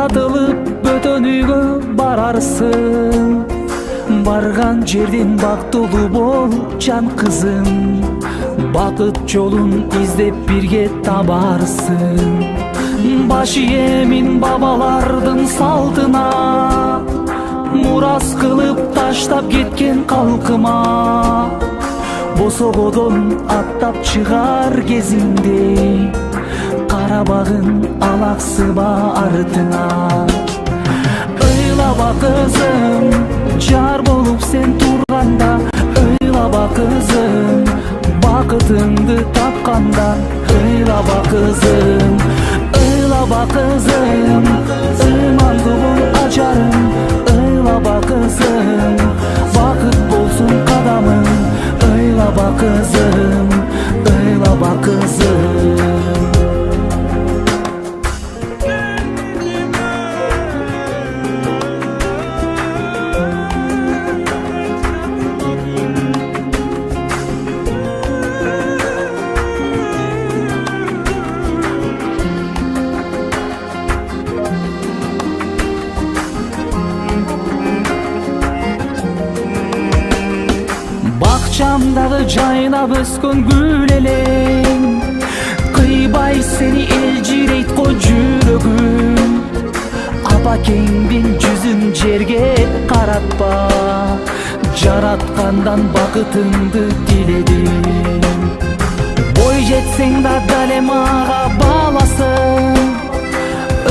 сатылып бөтөн үйгө барарсың. Барган жерден бактылуу бол жан кызым, бакыт жолун издеп бирге табарсың. Баш ийемин бабалардын салтына, мурас кылып таштап кеткен калкыма. Босогодон аттап чыгар кезинде, карабагын алаксыба артыңа. Ыйлаба кызым, жар болуп сен турганда. Ыйлаба кызым, бакытыңды тапканда. Ыйлаба кызым, ыйлаба кызым, ымандуулук ажарым. Ыйлаба кызым, бакыт болсун кадамың. Ыйлаба кызым, ыйлаба кызым. Бакчамдагы жайнап өскөн гүл элең, кыйбай сени элжирейт го жүрөгүм. Апакеңдин жүзүн жерге каратпа, жараткандан бакытыңды тиледим. Бой жетсең да дале мага баласың,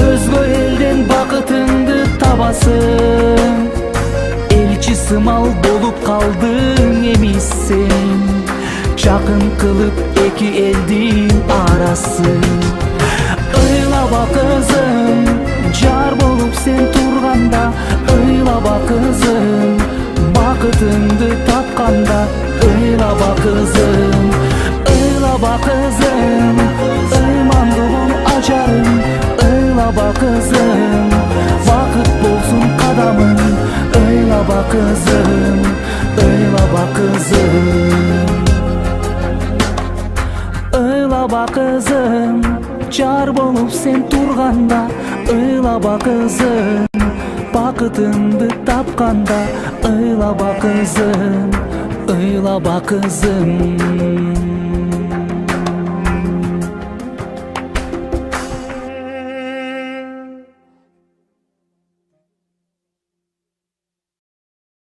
өзгө элден бакытыңды табасың. Элчи сымал болуп калдың эмес сен, жакын кылып эки элдин арасын. Ыйлаба кызым, жар болуп сен турганда. Ыйлаба кызым, бакытыңды тапканда. Ыйлаба кызым, ыйлаба кызым, ымандуулук ажарым. Ыйлаба кызым, бакыт болсун кадамың. Ыйлаба кызым, ыйлаба кызым. Ыйлаба кызым, жар болуп сен турганда. Ыйлаба кызым, бакытыңды тапканда. Ыйлаба кызым, ыйлаба кызым.